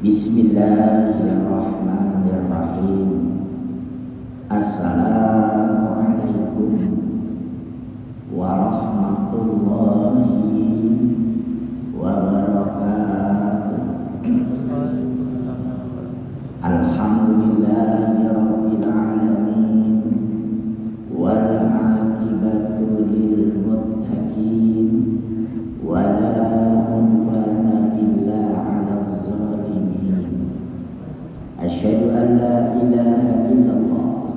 Bismillahirrahmanirrahim. Assalamualaikum warahmatullahi wabarakatuh. Alhamdulillahirabbil alamin wal 'aqibatu lil muttaqin wala udwana illa 'alal zalimin. Asyhadu an la ilaha illallah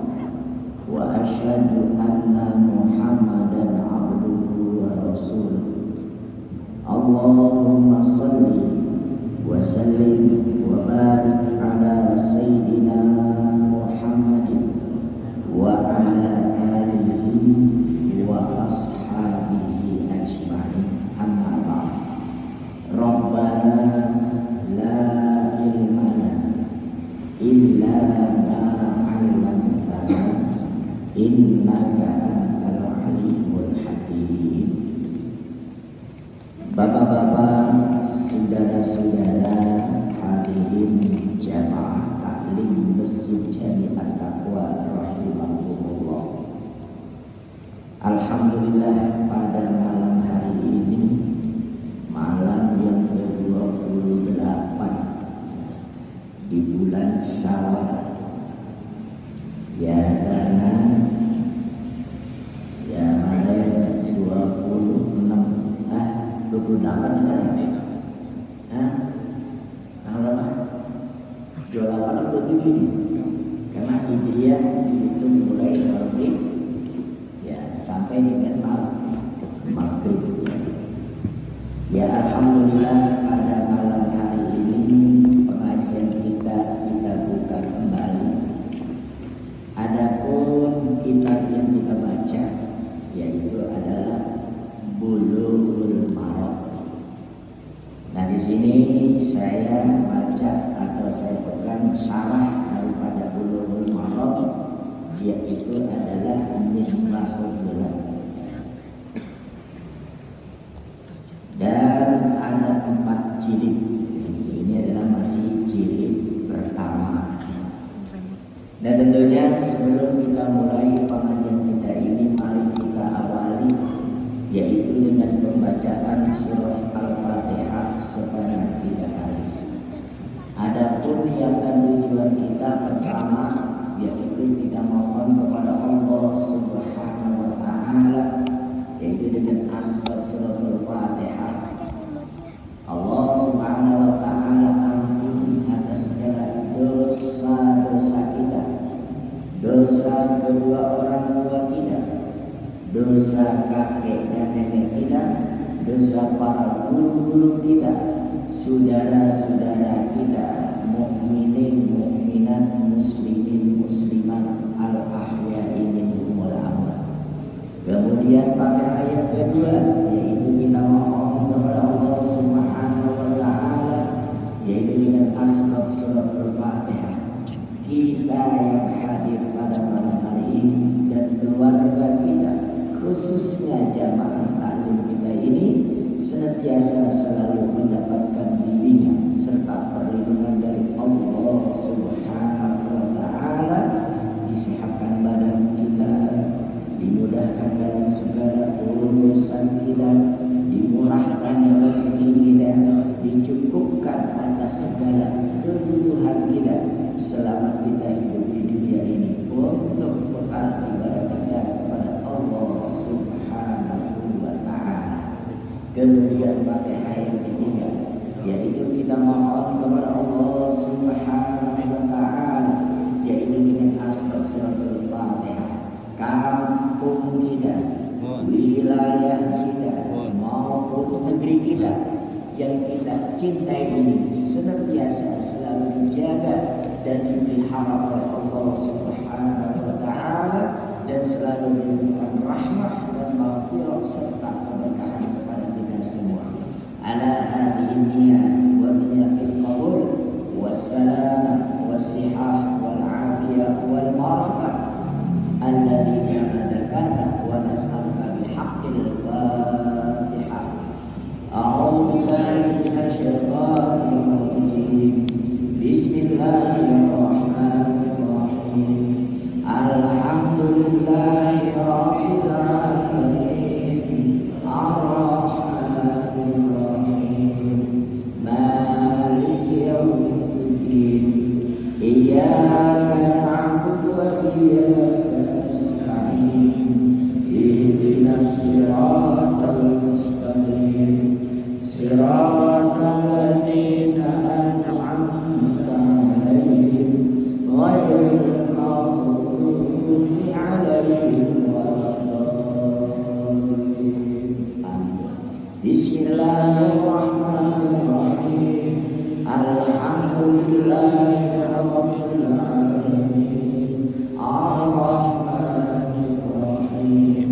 wa asyhadu anna Muhammadan abduhu wa rasuluh. Allahumma salli wa sallim wa barik ala sayyidina Muhammadin wa ala alihi wa ashabihi ajma'in. Amma ba'd. Rabbana la ilma lana illa ma 'allamtana innaka antal alimul hakim. Bapak-bapak, saudara-saudara hadirin jamaah taklim Masjid Jami'at Taqwa rahimakumullah. Alhamdulillah, pada malam hari ini, malam yang ke-28 di bulan Syawal, ya, karena ya Maret 28 kan? Tanggal berapa? 28 atau 27 ini? Karena Hijriah itu mulai terbit ya sampai dengan maghrib. Ya alhamdulillah, pada malam hari ini pengajian kita buka kembali. Adapun kitab yang kita baca yaitu adalah Bulughul Maram. Nah, di sini saya baca atau saya pegang syarah daripada Bulughul Maram, yaitu adalah Misbahul Zulam. Dan ada 4 jilid. Ini adalah masih jilid pertama. Dan tentunya sebelum kita mulai pengajian kita ini, mari kita awali yaitu dengan pembacaan surah Al-Fatihah sebanyak 3 kali. Adapun yang tujuan kita pertama yaitu kita mohon kepada Allah Subhanahu wa taala yaitu dengan asbab surah Al-Fatihah. Allah Subhanahu wa taala ampuni atas segala dosa-dosa kita, dosa kedua orang tua kita, dosa kakek dan nenek kita, dosa para guru-guru kita, saudara-saudara kita, mukminin, mukminat, muslimin, muslimat, al-ahya'i minhumul amwat. Kemudian pada ayat kedua yaitu kita mohon kepada Allah Subhanahu wa taala yaitu dengan asbab surah Al-Fatihah. Kita yang hadir pada malam hari ini dan keluarga kita, khususnya jamaah taklim kita ini, senantiasa selalu mendapatkan bimbingan serta perlindungan dari Allah Subhanahu wa taala, disehatkan badan kita, dimudahkan dalam segala urusan kita, dimurahkan rezeki kita, dicukupkan atas segala kebutuhan kita selama kita hidup di dunia ini untuk bekal ibadah kita kepada Allah Subhanahu wa taala. Kemudian Fatihah yang ketiga yaitu kita mohon kepada Allah Subhanahu wa taala, yaitu dengan asbab suratul Fatihah, kampung kita, wilayah kita maupun negeri kita yang kita cintai ini senantiasa selalu dijaga dan dipelihara oleh Allah Subhanahu wa taala, dan selalu diberikan rahmah dan maghfirah serta keberkahan kepada kita semua. Ala hadhihi niyyah wa niyatul qabul wassalamah wassihah wal afiyah wal barakah alladzi kama dzakarna wa nas'aluka bihaqqil Fatihah. A'udzu billahi minasy syaithanir rajim. Bismillahirrahmanirrahim. Alhamdulillahi rabbil alamin. Ar-Rahmanir Rahim. Maliki yaumiddin. Iyyaka na'budu wa iyyaka nasta'in. Ihdinas siratal mustaqim. Siratal ladzina an'amta 'alaihim ghairil maghdubi 'alaihim waladdallin. Bismillahirrahmanirrahim. Alhamdulillahi rabbil alamin. Ar-Rahmanir Rahim.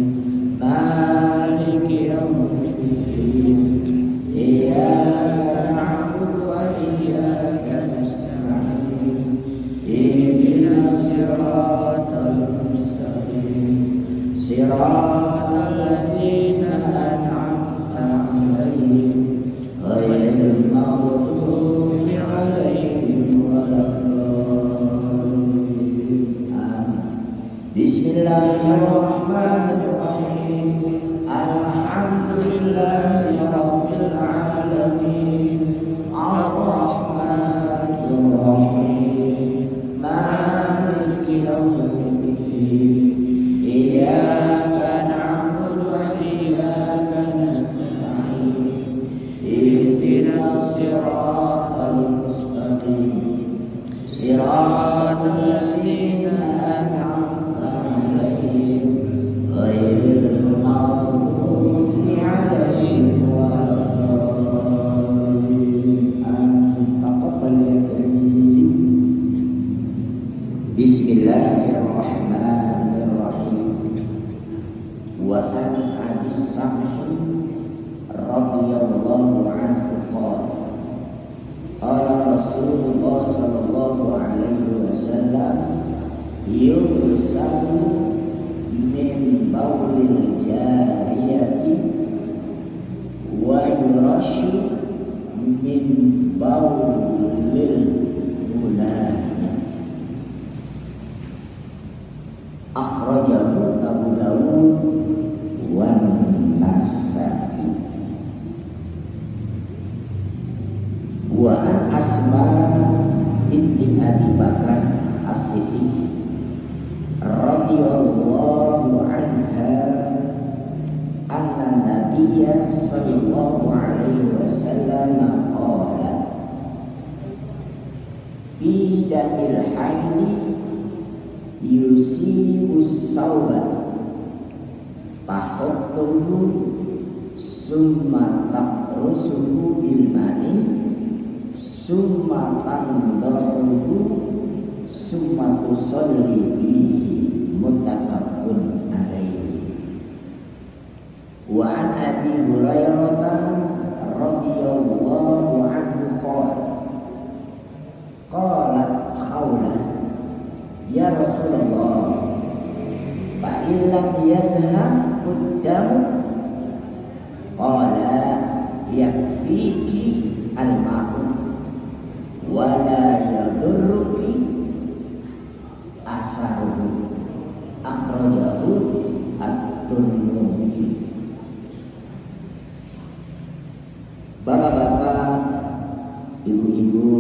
Maliki yaumiddin. Iyyaka na'budu wa iyyaka nasta'in. Ihdinas siratal mustaqim. Siratal ladzina an'amta 'alaihim ghairil maghdubi 'alaihim waladdallin. Amin. Bismillahirrahmanirrahim. Alhamdulillahi rabbil alamin. Ar-Rahmanir Rahim. Maliki yaumiddin. Iyyaka na'budu wa iyyaka nasta'in. Ihdinas siratal mustaqim. Siratal ladzina an'amta 'alaihim ghairil maghdubi 'alaihim waladdallin. Amin. Taqabbal ya karim. Bismillahirrahmanirrahim. Wa an Abis Samhi radhiyallahu anhu qala qala Rasulullah sallallahu alaihi wasallam yusalu min baulil jariyati wa yurashu min baulil mulani. Akhrajahu Abu Dawud wa Nasa'i. Wa an Asma binti Abi Bakar As-Siddiq radhiyallahu anha anna Nabiyya sallallahu alaihi wasallam qala fi damil haidi yusibus sawba tahuttuhu summa taqrusuhu bil mani summa tandahuhu summa tusalli bihi muttafaqun alaihi. Wa an Abi Hurairah radhiyallahu anhu qala qalat Khawlah ya Rasulullah fa illam yazhab qaddamu qala yakfiki al-ma'u wa la yadurruki asaruhu. Akhrajahu at-Tirmidzi. Bapak-bapak, ibu-ibu,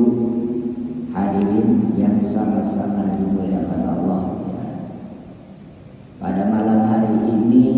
hadirin yang sama-sama dimuliakan Allah. Pada malam hari ini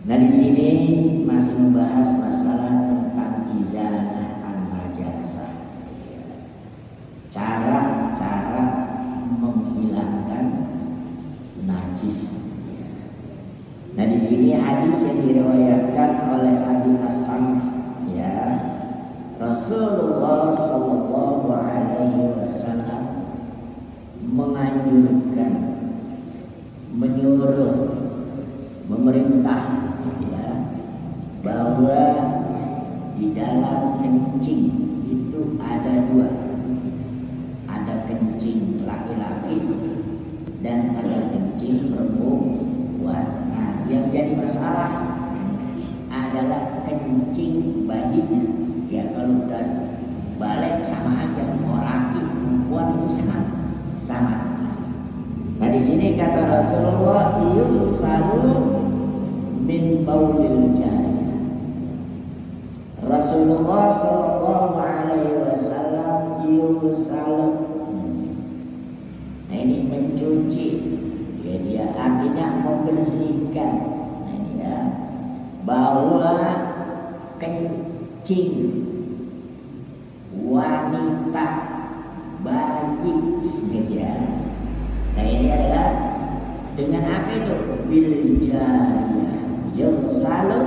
Nah di sini masih membahas masalah tentang izalah an-najasah. Cara-cara menghilangkan najis. Nah di sini hadis yang diriwayatkan oleh Abi Hasan, ya, Rasulullah Sallallahu Alaihi Wasallam menganjurkan, menyuruh, memerintah, ya, bahwa di dalam kencing itu ada dua, ada kencing laki-laki dan ada kencing perempuan. Nah, yang jadi masalah adalah kencing bayinya. Ya kalau udah balik sama aja, mau laki perempuan itu sama. Nah di sini kata Rasulullah, yusalu min baulil jariyah. Rasulullah Sallallahu Alaihi Wasallam yusalu. Nah ini mencuci, ya dia artinya membersihkan. Nah ini ya, bahwa kencing wanita bayi, gitu ya. Nah ini adalah dengan apa itu? Bil jariyah yang selalu.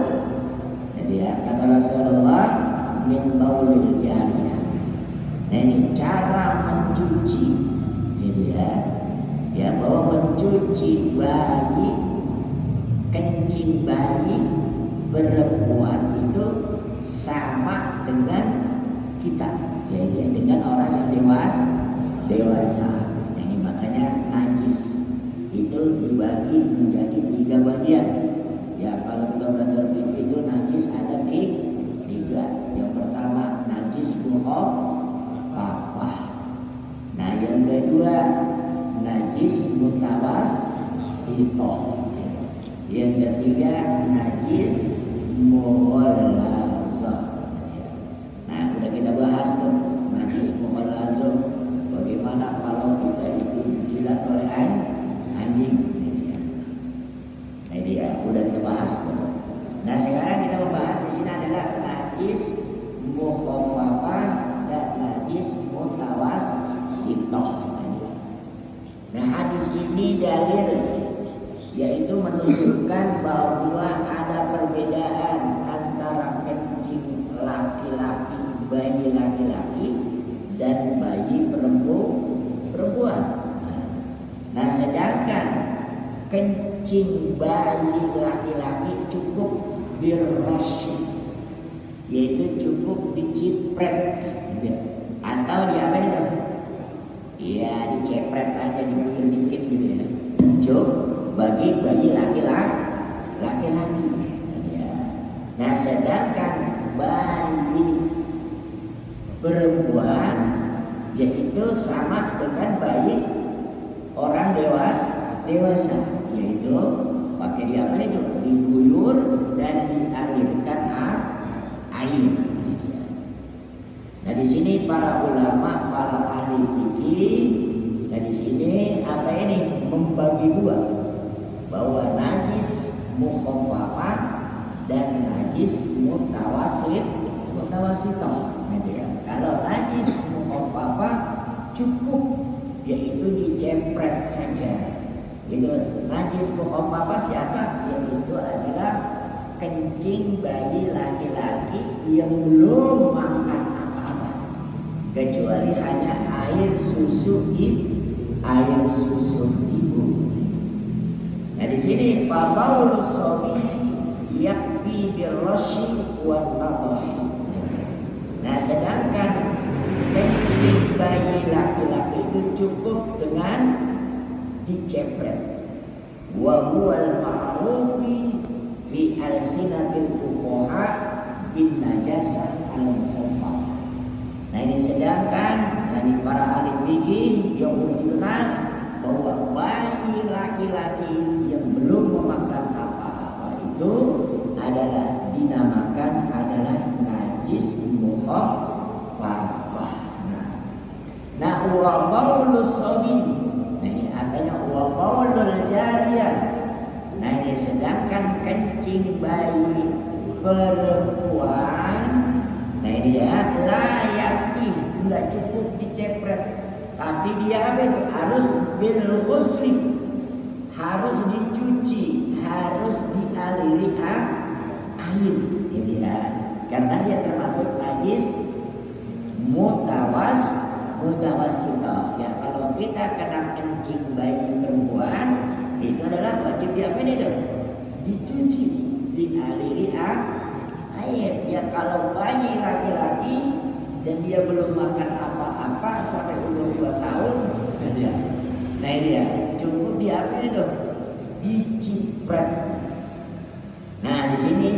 Jadi ya kata Rasulullah min baulil jariyah. Nah ini cara mencuci, gitu ya. Ya bahwa mencuci bayi, kencing bayi perempuan itu sama dengan kita, ya, dengan orang yang dewasa. Ini makanya najis itu dibagi menjadi 3 bagian. Ya kalau kita belajar itu najis ada 3. Yang pertama najis mukhafafah. Nah yang kedua najis mutawassithah. Yang ketiga najis mughallazah. Nah udah kita bahas tuh najis mughallazah. Bagaimana kalau kita itu dijilat oleh anjing? Nah dia udah kita bahas tuh. Nah sekarang kita membahas di sini adalah najis mukhafafah dan najis mutawassithah. Nah hadis ini dalil, yaitu menunjukkan bahwa ada perbedaan antara kencing laki-laki, bayi laki-laki dan bayi perempuan. Nah sedangkan kencing bayi laki-laki cukup birrasyi, yaitu cukup dicipret, atau di apa itu? Ya dicepret aja, dibuyur dikit gitu ya. Cukup bagi bayi laki-laki. Ya. Nah sedangkan bayi perempuan yaitu sama dengan bayi orang dewasa, yaitu pakai di apa itu? Diguyur dan dialirkan air. Nah di sini para ulama, para ahli fikih, nah di sini apa ini? Membagi 2, bahwa najis mukhafafah dan najis mutawassithah. Kalau najis mukhafafah cukup yaitu dicepret saja. Itu najis mukhafafah siapa? Yaitu adalah kencing bayi laki-laki yang belum makan apa-apa kecuali hanya air susu ibu. Nah di sini baulus sabi yakfi birrasyi wan nadhi. Nah sedangkan kencing bayi laki-laki itu cukup dengan dicepret. Wa huwal ma'rufi fi alsinatil fuqaha bin najasah al-mukhafafah. Nah ini sedangkan dari para ahli fikih yang dikenal bahwa bayi laki-laki yang belum memakan apa-apa itu adalah dinamakan adalah najis mukhafafah. Nah wa baulus sabi, nah ini artinya wa baulul jariyah Nah ini sedangkan kencing bayi perempuan, nah ini ya layak nggak cukup dicepret, tapi dia harus bil ghusli, harus dicuci, harus dialiri air, ini ya, karena dia termasuk najis mutawasitah. Ya kalau kita kena kencing bayi perempuan itu adalah wajib diapain itu? Dicuci, dialiri air. Ya kalau bayi laki-laki dan dia belum makan apa-apa sampai umur 2 tahun, nah ini ya cukup diapain itu? Diciprat. Nah di sini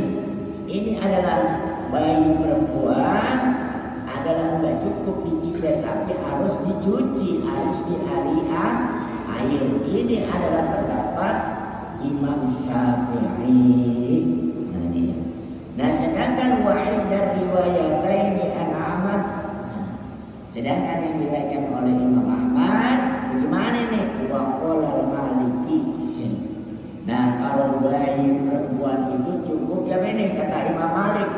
ini adalah bayi perempuan adalah nggak cukup diciprat tapi harus dicuci, harus dialiri air. Ini adalah pendapat Imam Syafi'i. Nah sedangkan wa'id dan riwayataini an Ahmad, sedangkan yang diriwayatkan oleh Imam Ahmad bagaimana nih? Wa qala Maliki. Nah kalau bayi perempuan itu cukup ya ini kata Imam Malik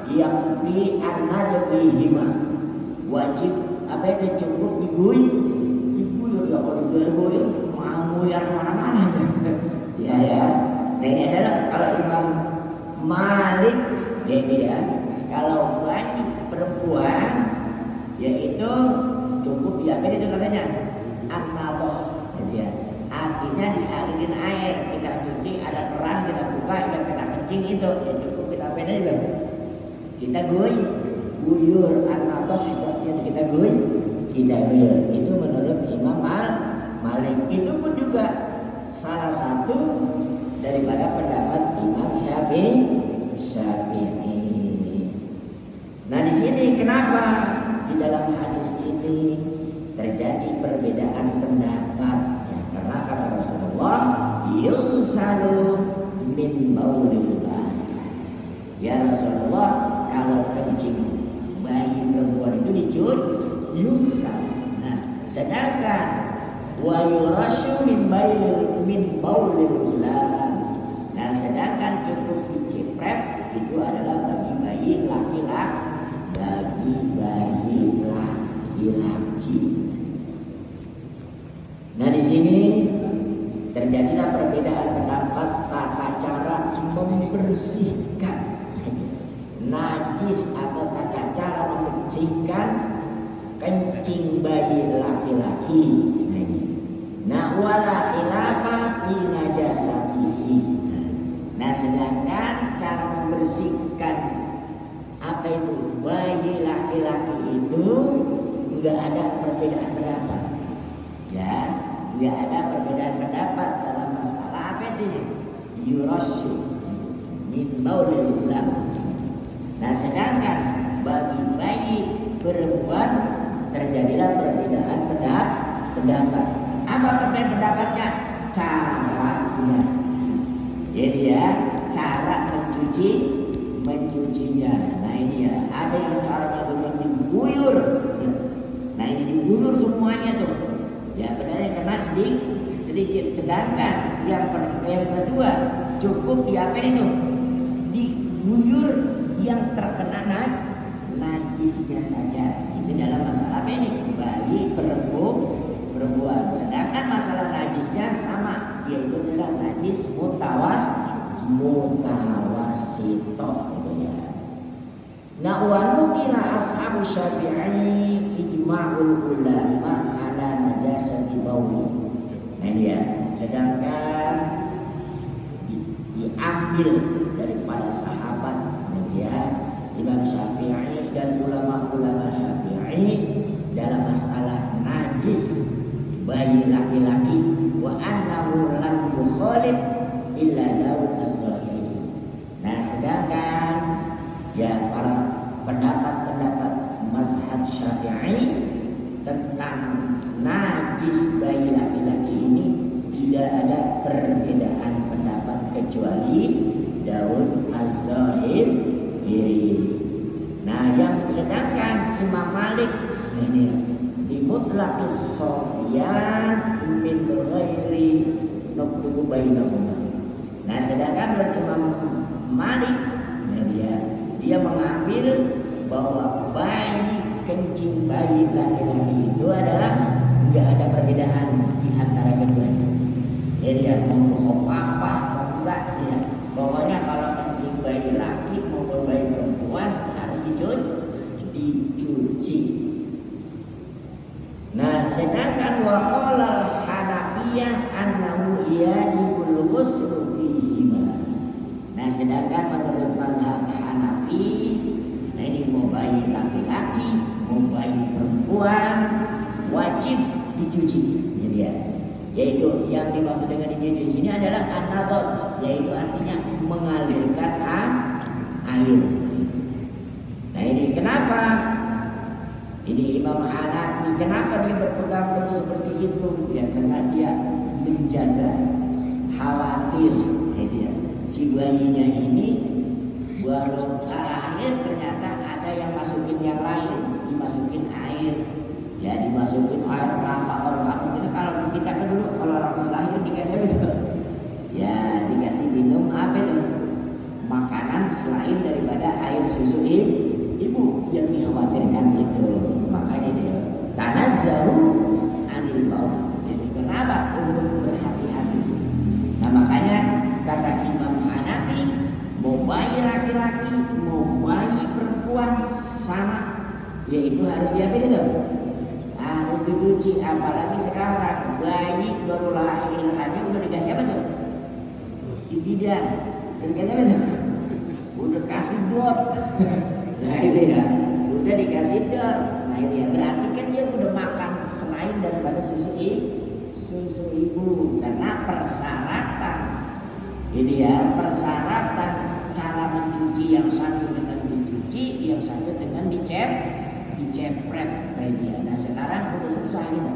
yang bi an-najbihima, wajib apa itu cukup diguyur ya, kalau diguyur mau nguyar mana-mana ya ya. Nah ini adalah kalau Imam Malik ini ya, kalau bayi perempuan yaitu cukup ya itu katanya an-nadoh ya, artinya dialirin air, kita cuci ada keran kita buka kita kena kencing itu ya cukup kita beda juga. Kita guyur an-nadoh itu kita guyur itu menurut Imam Malik. Itu pun juga salah satu daripada pendapat Imam Syafi'i. Nah di sini kenapa di dalam hadis ini terjadi perbedaan pendapat? Ya, karena kata Rasulullah yusalu min baulillah. Ya Rasulullah kalau kencing bayi perempuan itu dicuci. Nah sedangkan wa yurashu min baulillah. Nah sedangkan cukup dicipret itu adalah bagi bayi laki-laki. Nah di sini terjadilah perbedaan pendapat tata cara membersihkan najis atau tata cara membersihkan kencing bayi laki-laki. Nah wala khilafa fi najasatihi. Nah sedangkan cara membersihkan apa itu bayi laki-laki itu enggak ada perbedaan pendapat. Ya, enggak ada perbedaan pendapat dalam masalah apa itu? Yurashu min baulillah. Nah sedangkan bagi bayi perempuan terjadilah perbedaan pendapat. Apa perbedaan pendapatnya? Caranya. Jadi ya cara mencucinya. Nah ini ya ada yang caranya dengan diguyur. Nah ini diguyur semuanya tuh. Ya benar kena sedikit. Sedangkan yang kedua cukup diapain itu? Diguyur yang terkena najisnya saja. Itu dalam masalah apa ini? Bayi perempuan. Sedangkan masalah najisnya sama, yaitu adalah najis mutawasitoh gitu ya. Nah wa nukila ashabu Syafi'i ijma'ul ulama ala najasati bauli. Nah ini ya. Sedangkan diambil daripada sahabat ya Imam Syafi'i dan ulama-ulama Syafi'i dalam masalah najis bayi laki-laki wa annahu lam yukhalif illa daun as-sahih. Nah sedangkan ya para pendapat mazhab Syafi'i tentang najis bayi laki-laki ini tidak ada perbedaan pendapat kecuali daun az-zahir diri. Nah yang sedangkan Imam Malik ini mutlaqis sawyan min ghairi nafdu bainahuma. Nah sedangkan menurut Imam Malik, nah dia mengambil bahwa bayi kencing bayi laki-laki itu adalah nggak ada perbedaan di antara keduanya. Jadi ya mau apa enggak ya. Pokoknya kalau kencing bayi laki maupun bayi perempuan harus dicuci. Nah, sedangkan waqala Hanafiyah annahu yajibul ghuslu fihima. Nah, sedangkan menurut mazhab Hanafi, nah ini mau bayi laki-laki, mau bayi perempuan wajib dicuci. Jadi ya, yaitu yang dimaksud dengan dicuci di sini adalah an-nabat, yaitu artinya mengalirkan air. Nah, ini kenapa? Ini Imam Hanafi, kenapa dia berpegang teguh seperti itu? Ya karena dia menjaga khawatir, ya, si bayinya ini baru terakhir ternyata ada yang masukin yang lain, dimasukin air, ya dimasukin air orang kita kalau kita kan dulu kalau orang lahir dikasih apa itu? Ya dikasih minum apa itu? Makanan selain daripada air susu ibu yang dikhawatirkan itu. Makanya dia tanazzahu anil maut. Jadi kenapa? Untuk berhati-hati. Nah makanya kata Imam Hanafi, mau bayi laki-laki, mau bayi perempuan sama, yaitu harus diambil itu. Harus dicuci. Apalagi sekarang bayi baru lahir aja udah dikasih apa tuh? Di bidan. Udah dikasih apa tuh? Udah kasih dot. Nah itu ya, udah dikasih dot. Nah itu ya, berarti kan dia udah makan selain daripada susu ibu. Karena persyaratan, ini ya persyaratan cara mencuci yang satu dengan dicuci, yang satu dengan dicepret. Nah ini ya. Nah sekarang udah susah gitu.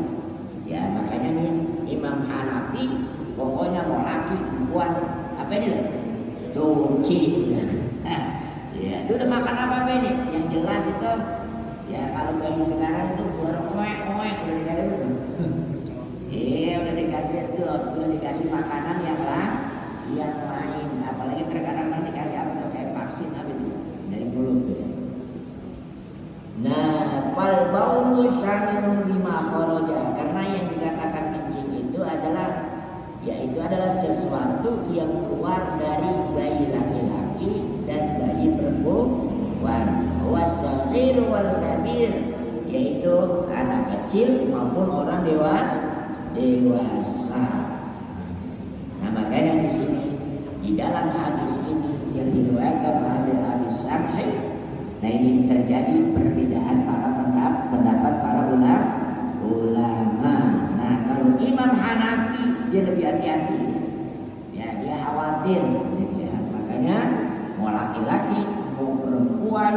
Ya makanya nih Imam Hanafi pokoknya mau laki perempuan apa ini? Cuci. Ya, dia udah makan apa ini? Yang jelas itu, ya kalau bayi sekarang itu baru oek udah dikasih itu. Iya udah dikasih itu, udah dikasih makanan yang lain. Apalagi terkadang dikasih apa tuh kayak vaksin apa itu dari mulut tuh. Nah, fal baulu syamilun bima kharaja, karena yang dikatakan kencing itu adalah sesuatu yang keluar dari bayi laki-laki dan bayi perempuan. Wasaghir wal kabir, yaitu anak kecil maupun orang dewasa. Nah makanya di sini di dalam hadis ini yang diriwayatkan oleh hadis Sahih, nah ini terjadi perbedaan pendapat para ulama. Nah kalau Imam Hanafi dia lebih hati-hati, ya dia khawatir, ya. Makanya mau laki-laki mau perempuan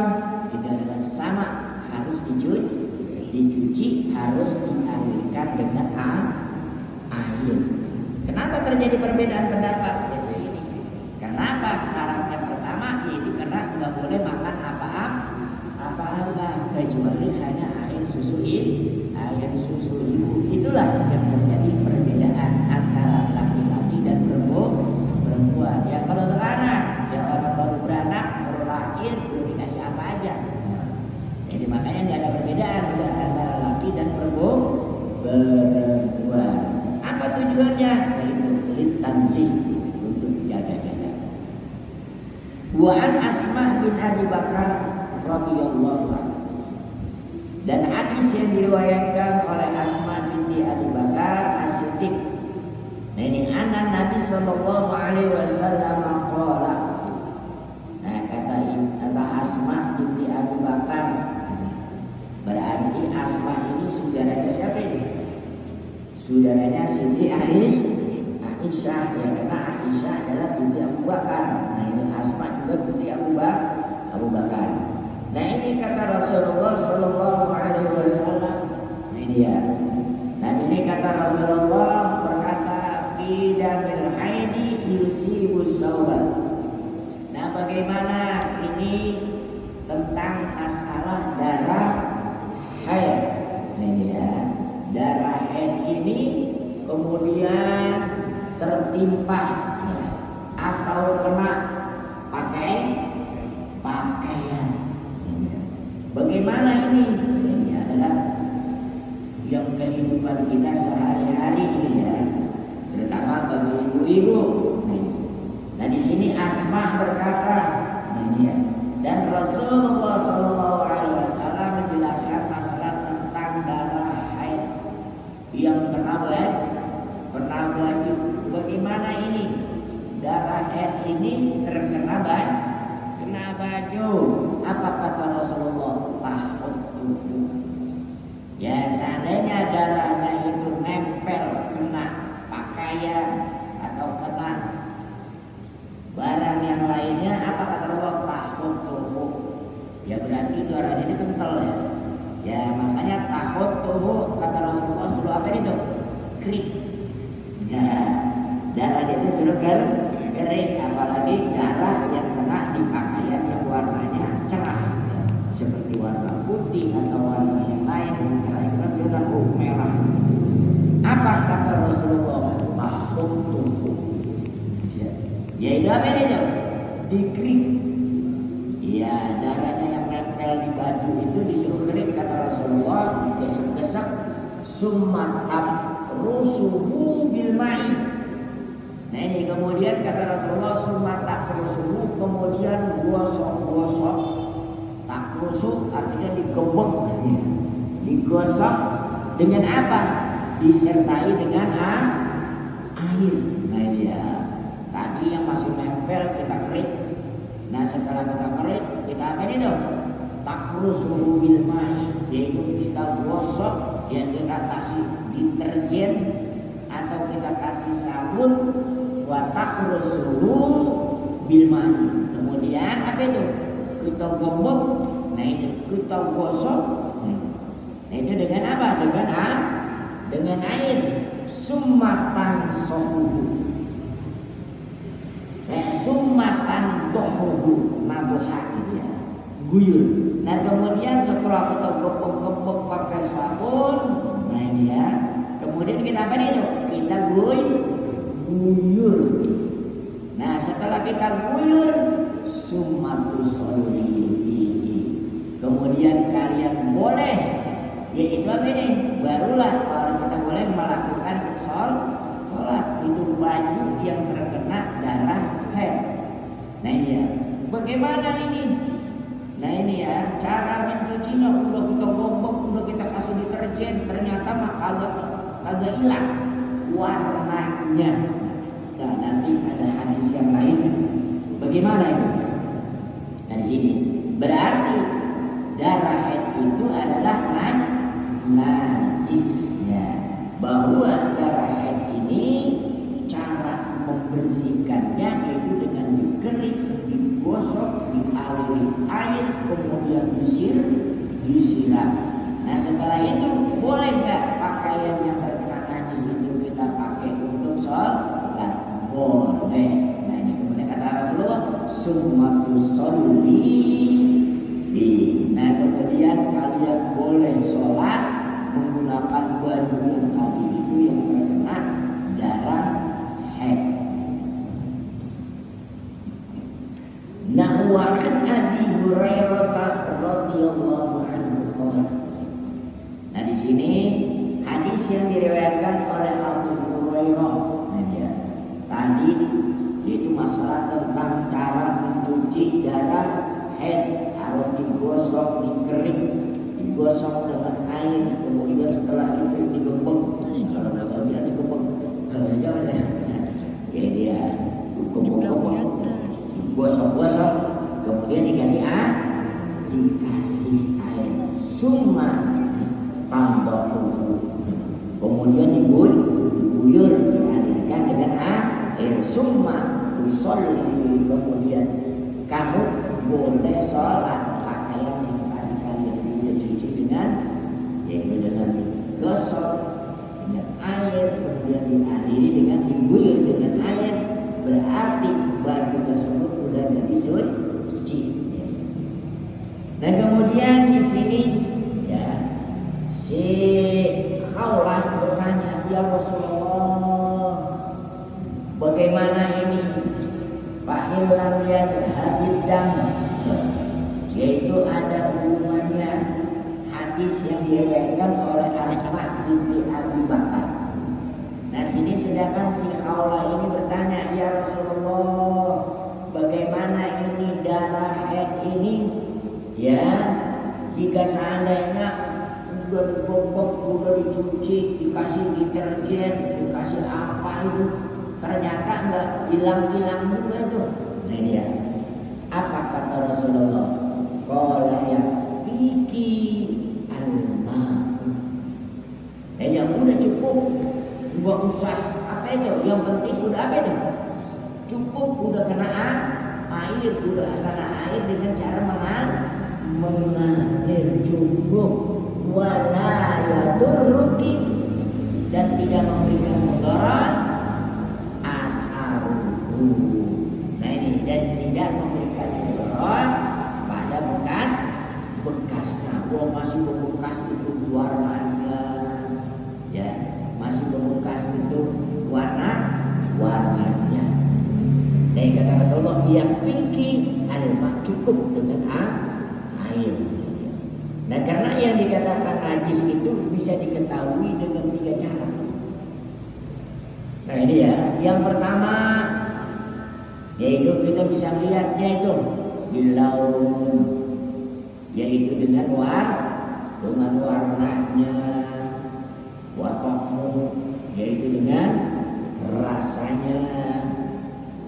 itu adalah sama, harus dicuci, harus dialirkan dengan air. Kenapa terjadi perbedaan pendapat di sini? Kenapa? Syarat yang pertama yaitu karena nggak boleh makan apa-apa kecuali hanya air susu ibu. Itulah yang terjadi perbedaan antara laki-laki dan perempuan. Ya kalau sekarang ya orang baru beranak, baru lahir, belum dikasih apa aja. Jadi makanya nggak ada perbedaan antara laki dan perempuan. Apa tujuannya? Yaitu litanzi, untuk jaga-jaga. Wa'an Asma bin Abi Bakar radhiyallahu anhu. Dan hadis yang diriwayatkan oleh Asma binti Abi Bakar As-Siddiq. Nah ini anak Nabi sallallahu alaihi wasallam qala. Nah kata Asma binti Abi Bakar. Berarti Asma ini saudaranya siapa ini? Saudaranya Siti Aisyah, ya karena Aisyah adalah binti Abu Bakar. Nah ini Asma juga binti Abu Bakar. Nah ini kata Rasulullah Sallallahu Alaihi Wasallam. Nah ini ya. Nah ini kata Rasulullah berkata, "Bidamil haidi yusibus saubat." Nah bagaimana ini tentang masalah darah haid? Nah ini ya. Darah haid ini kemudian tertimpa tahu kena pakaian. Bagaimana ini? Ini adalah yang kehidupan kita sehari-hari ini ya, terutama bagi ibu-ibu. Nah di sini Asma berkata, ini ya, dan Rasulullah SAW menjelaskan masalah tentang darah haid yang pernah baju. Bagaimana ini? Darah haid ini terkena baju. Apa kata Rasulullah? Tahuttuhu. Ya seandainya darahnya itu nempel kena pakaian atau kena barang yang lainnya, apa kata Rasulullah? Tahuttuhu. Ya berarti darahnya ini kental ya. Ya makanya tahuttuhu kata Rasulullah suruh apa itu? Kering. Ya darah itu suruh kering, apalagi darah yang kena di pakaian yang warnanya cerah ya. Seperti warna putih atau warna yang lain yang cerah itu kan dia kan merah. Apa kata Rasulullah? Tahuttuhu. Ya itu apa itu? Dikering. Ya darahnya yang nempel di baju itu disuruh kering kata Rasulullah, digesek-gesek summatab rusuhu bil ma'i. Nah ini kemudian kata Rasulullah summatab rusuhu, kemudian gosok-gosok. Takrusuk artinya digebek, digosok dengan apa? Disertai dengan air. Nah ini ya. Tadi yang masih nempel kita kerik. Nah setelah kita kerik, kita apa ini dong? Takrusuhu bil ma'i, yaitu kita gosok, ya kita kasih deterjen atau kita kasih sabun. Wa takrusuhu bil ma'i. Kemudian apa itu? Kita gebek. Nah itu kita gosok. Nah itu dengan apa? Dengan air. Summatan sohuhu. Summatan dohuhu nabuha gitu ya, guyur. Nah kemudian setelah kita gebek pakai sabun, nah ini ya, kemudian kita apa itu? Kita guyur. Nah setelah kita guyur, summatu sholihi. Kemudian kalian boleh, yaitu apa ini? Barulah kita boleh melakukan sholat. Itu baju yang terkena darah haid. Nah ini ya, bagaimana ini? Nah ini ya, cara mencucinya udah kita gobok, udah kita kasih deterjen, ternyata mah kagak hilang warnanya. Nah nanti ada hadis yang lain. Bagaimana itu? Nah di sini berarti darah haid itu adalah najisnya, bahwa darah haid ini cara membersihkannya yaitu dengan dikerik, digosok, dialiri air, kemudian disiram. Nah setelah itu boleh nggak pakaian yang terkena najis itu kita pakai untuk sholat? Boleh. Nah ini kemudian kata Rasulullah summatu sholli. Nah kemudian kalian boleh sholat menggunakan baju yang tadi itu yang terkena darah haid. Nah wa an Abi Hurairah radhiyallahu anhu qala. Nah di sini hadis yang diriwayatkan oleh Abu Hurairah. Nah dia tadi yaitu masalah tentang cara mencuci darah haid, harus digosok, dikering, digosok dengan air, kemudian setelah itu digebek. Kalau nggak tahu dia digebek, kalau jauh ya, kayak dia gebek, gosok-gosok, kemudian dikasih air, summa tambahu, kemudian diguyur, dialirkan dengan air, summa usolli, kemudian kamu boleh sholat pakaian yang tadi kalian sudah cuci dengan yaitu dengan digosok dengan air, kemudian dialiri dengan diguyur dengan air, berarti baju tersebut sudah jadi suci. Dan kemudian di sini ya si Khawlah bertanya, ya Rasulullah, bagaimana ini Fa'il lam yazhabid dam, yaitu ada hubungannya hadis yang diriwayatkan oleh Asma binti Abi Bakar. Nah sini sedangkan si Khawla ini bertanya, ya Rasulullah, bagaimana ini darah haid ini? Ya, jika seandainya udah dibobok, udah dicuci, dikasih deterjen, dikasih apa itu, ternyata enggak hilang-hilang juga itu. Nah ini ya. Apa kata Rasulullah? Qala ya biki alma. Ya udah cukup, nggak usah apa itu. Yang penting udah apa itu? Cukup udah kena air, udah kena air dengan cara mengalir cukup. Wala yadurruki, dan tidak memberikan mudarat asaruhu. Nah ini, dan tidak memberikan mudarat pada bekasnya. Oh masih bekas itu warnanya, ya masih bekas itu warnanya. Nah kata Rasulullah, ya piki alma, cukup dengan air. Nah karena yang dikatakan najis itu bisa diketahui dengan 3 cara. Nah ini ya, yang pertama yaitu kita bisa melihatnya itu bilaun, yaitu dengan warnanya, watokmu, yaitu dengan rasanya,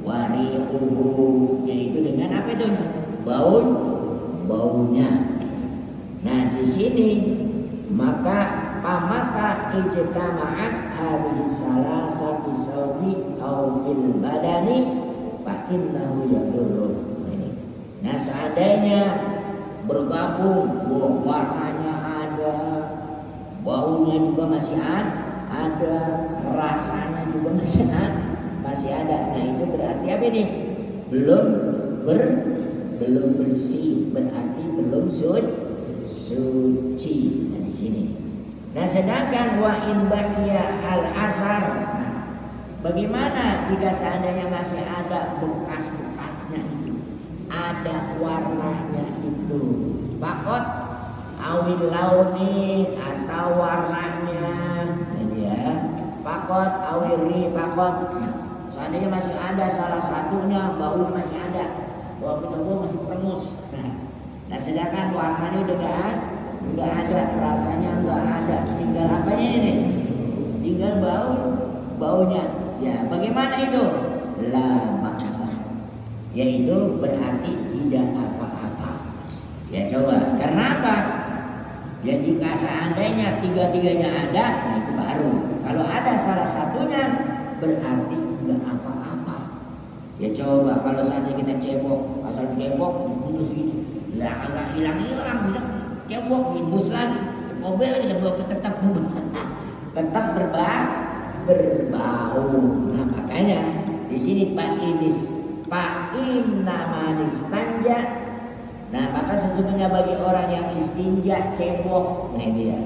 wariuhu, yaitu dengan apa itu? Baunya. Nah di sini maka pamata ijtama'at hadhihi salasa fi sawbi aw bil badani fa innahu yadurru. Nah seandainya bergabung, warnanya ada, baunya juga masih ada, rasanya juga masih ada. Nah itu berarti apa ini? Belum bersih, berarti belum suci. Nah di sini. Nah sedangkan wa in baqiya al asar. Nah, bagaimana jika seandainya masih ada bekas-bekasnya itu, ada warnanya itu, pakot awil launi, atau warnanya, ya, pakot awiri pakot. Seandainya masih ada salah satunya, baunya masih ada, bau ketemu masih perengus. Nah sedangkan warnanya udah ada, rasanya udah ada, tinggal apanya ini? Tinggal baunya. Ya bagaimana itu? La maksa, yaitu berarti tidak apa-apa. Ya coba, karena apa? Ya jika seandainya tiga-tiganya ada, nah itu baru. Kalau ada salah satunya, berarti tidak apa-apa. Ya coba kalau saja kita cebok, asal cebok, putus ini. Lah agak hilang-hilang, bisa cebok, bindus lagi, mobil lagi, tetap berbau. Nah makanya di sini Pak Inna manis tanja. Nah maka sesungguhnya bagi orang yang istinja cebok, nah ini ya.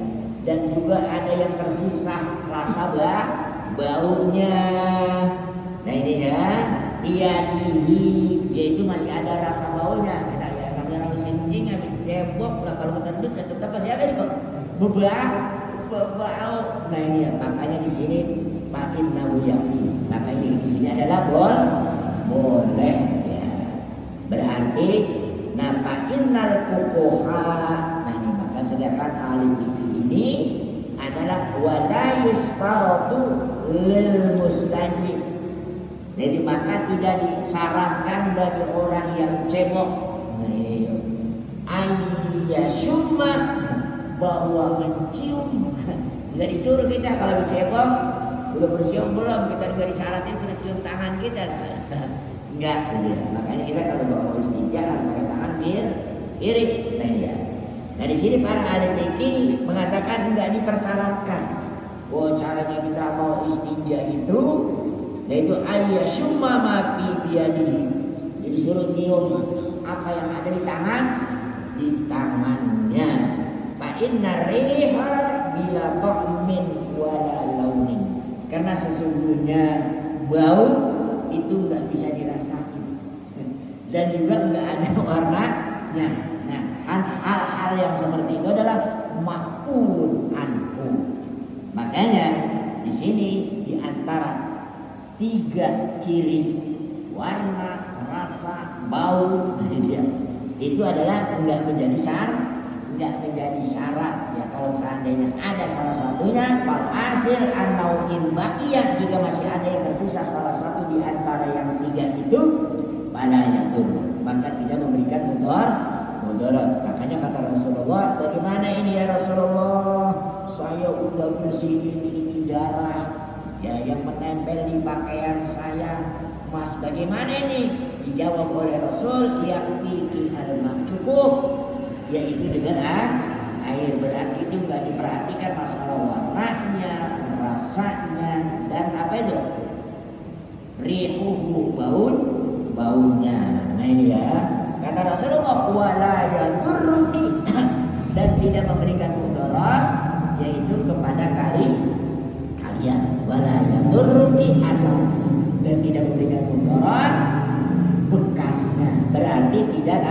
Dan juga ada yang tersisa rasa baunya. Nah ini ya, yaitu masih ada rasa baunya. Kencing habis cebok lah, kalau kita duduk tetap masih ada itu bau. Nah ini ya, makanya di sini makin nawiyafi. Makanya di sini adalah boleh ya. Berarti napa innal fuqaha. Nah ini maka sedangkan ahli fikih ini adalah wala yustaratu lil mustanji. Jadi maka tidak disarankan bagi orang yang cebok. Nah ini ayyashumma, bahwa mencium. Enggak disuruh kita kalau dicebok udah bersium belum, kita juga disyaratkan sudah cium tangan kita. Enggak, ya. Makanya kita kalau bawa istinja pakai tangan kiri. Nah ya. Nah di sini para ahli fikih mengatakan enggak dipersyaratkan. Oh caranya kita mau istinja itu, yaitu ayyashumma ma fi biyadihi. Jadi suruh cium apa yang ada di tangannya. Fa inna riha bila ta'min wala launin. Karena sesungguhnya bau itu enggak bisa dirasakan. di sini di antara 3 ciri warna, rasa, bau dia itu adalah enggak menjadi syarat ya. Kalau seandainya ada salah satunya, hasil anau in baqiyah, jika masih ada yang tersisa salah satu di antara yang 3 itu, fala yadur, maka tidak memberikan mudarat. Makanya kata Rasulullah, bagaimana ini ya Rasulullah, saya udah bersihin ini darah ya yang menempel di pakaian saya, Mas bagaimana ini? Dijawab oleh Rasul, yakfi al-ma, cukup, yaitu dengan air. Berarti itu nggak diperhatikan masalah warnanya, rasanya, dan apa itu? Rihuhu, baunya. Nah ini ya, kata Rasulullah, wala yadurruki, dan tidak memberikan mudarat, yaitu kepada kalian. Wala yadurruki asal, dan tidak memberikan mudarat bekasnya, berarti tidak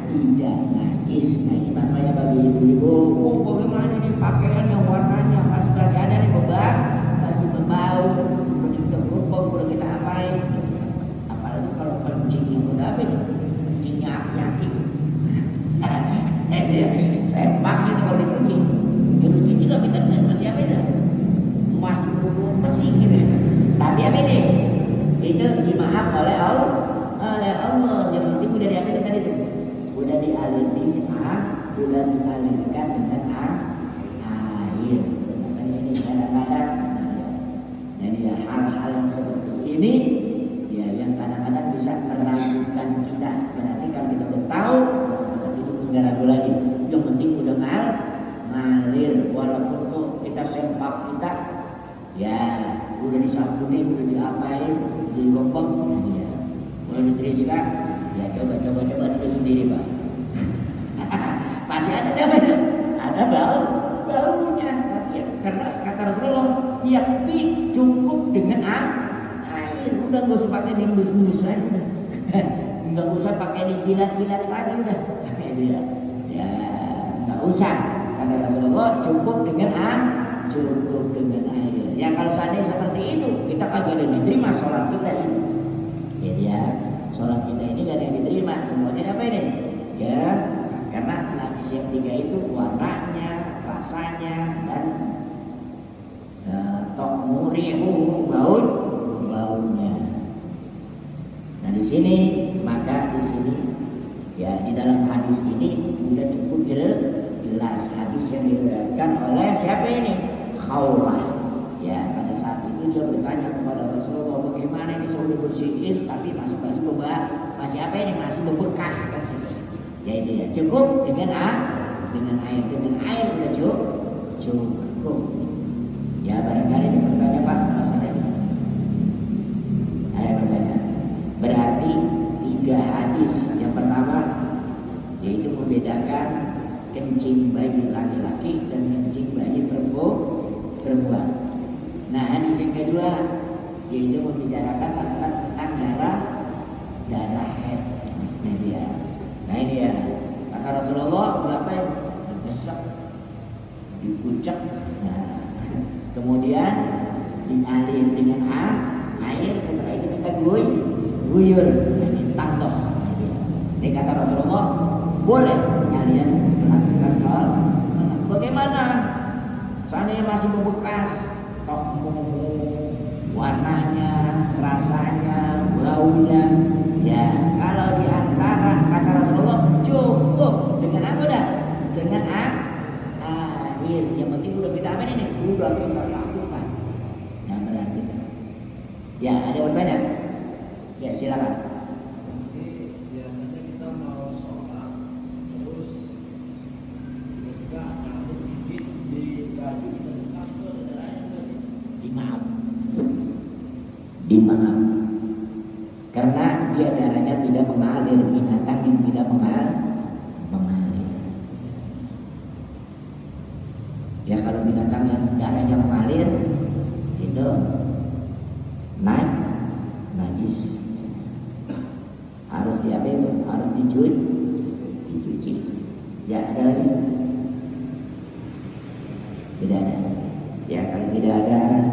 najis. Nah ini makanya bagi ibu-ibu, bagaimana ini pakaian yang warnanya masih ada nih beban, masih berbau, udah kita kerupuk, udah kita apain. Apalagi kalau kencingnya udah apa itu? Kencingnya aki-aki. Sepak gitu kalau dikencing. Itu juga kita masih apa itu? Masih bubuk mesin gitu. Tapi apa ini? Itu dimaaf oleh Allah. Yang penting udah diambil tadi itu. Udah dialirkan dengan air. Makanya ini kadang-kadang jadi ya, hal-hal yang seperti ini ya yang kadang-kadang bisa meragukan kita. Berarti kalau kita udah tahu, berarti itu nggak ragu lagi. Yang penting udah ngalir, walaupun tuh kita sempak kita ya udah disapunin, udah diapain, digopeng, ya udah diteriskan, ya coba itu sendiri Pak. Masih ada baunya, tapi ya, karena kata Rasulullah, ya cukup dengan air, udah nggak usah pakai diembus-embus lagi, nggak usah pakai dijilat-jilat lagi, udah, ya nggak usah, kata Rasulullah, cukup dengan air. Ya kalau seandainya seperti itu, kita kagak ada diterima sholat kita ini. Jadi ya, sholat kita ini gak ada yang diterima. Semuanya apa ini? Ya, karena najis yang 3 itu warnanya, rasanya, dan tokmurihu, baunya. Nah di sini, maka di sini ya di dalam hadis ini sudah cukup jelas hadis yang diriwayatkan oleh siapa ini? Khawlah. Ya pada saat itu dia bertanya kepada Rasulullah, bagaimana ini sudah dibersihin tapi masih masih apa ini, masih bebekas kan? Ya itu ya, cukup dengan air udah cukup. Ya barangkali dia bertanya, Pak, masalah ini saya bertanya, berarti 3 hadis. Yang pertama yaitu membedakan kencing bayi laki-laki dan kencing bayi perempuan. Nah hadis yang kedua yaitu membicarakan masalah tentang darah haid. Nah ini ya, kata Rasulullah berapa yang besar dikucek, nah, kemudian dialir dengan air, setelah itu kita guyur, nah, ini tandoh. Ini kata Rasulullah, boleh kalian melakukan sholat. Bagaimana seandainya masih membekas, warnanya, rasanya, baunya, ya kalau di antara kata Rasulullah cukup dengan apa dah? Dengan air. Yang penting udah kita apa ini? Udah kita lakukan. Nah berarti ya ada yang bertanya? Ya silakan. Biasanya kita mau sholat terus ketika nyambut gigit di baju kita buka tuh ada darahnya. Dimaaf karena dia darahnya tidak mengalir, binatang yang tidak mengalir. Ya kalau binatang yang darahnya mengalir itu najis, harus harus dicuci. Ya ada lagi? Tidak ada. Ya kalau tidak ada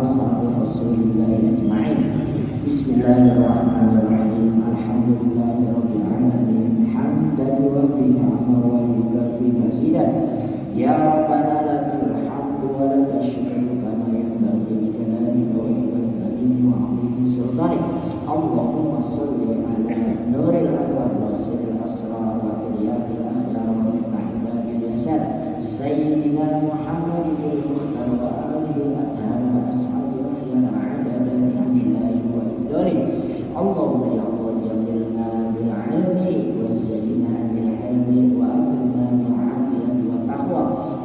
أصحاب رسول الله أجمعين. بسم الله الرحمن الرحيم. الحمد لله رب العالمين حمدا يوافي نعمه ويكافئ مزيدا. يا ربنا لك الحمد ولك الشكر كما ينبغي لجلالك وإكرامك وعظيم سلطانك. اللهم صل على نور الأنوار وسر الأسرار وترياق الأخيار ومفتاح باب اليسار سيدنا محمد المختار وآله الأطهار وأصحابه الأخيار عدد نعم الله وإقداره. اللهم يا الله جملنا بالعلم وزينا بالحلم وأكرمنا بالعافية والتقوى.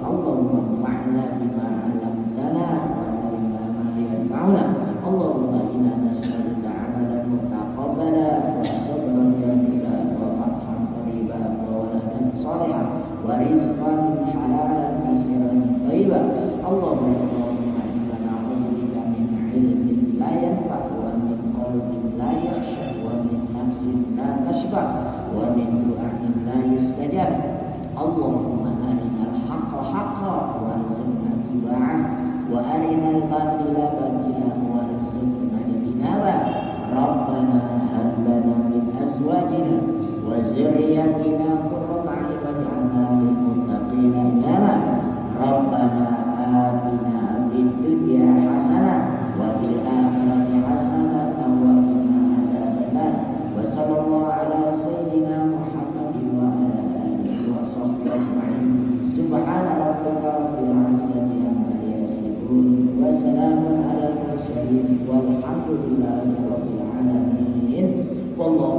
اللهم انفعنا بما علمتنا وعلمنا ما ينفعنا. اللهم إنا نسألك عملا متقبلا وصبرا جميلا وفتحا قريبا وولدا صالحا ورزقا حلالا كثيرا طيبا. اللهم إنا نعوذ بك من علم لا ينفع ومن قلب لا يخشع ومن نفس لا تشبع ومن دعاء لا يستجاب. اللهم أرنا الحق حقا وارزقنا اتباعه وأرنا الباطل باطلا وارزقنا اجتنابه. ربنا هب لنا من أزواجنا وذرياتنا قرة أعين واجعلنا للمتقين إماما. ربنا آتنا في الدنيا حسنة وفي الآخرة حسنة وقنا عذاب النار. وصلى الله على سيدنا محمد وعلى آله وصحبه أجمعين. سبحان ربك رب العزة عما يصفون وسلام على المرسلين والحمد لله رب العالمين. والله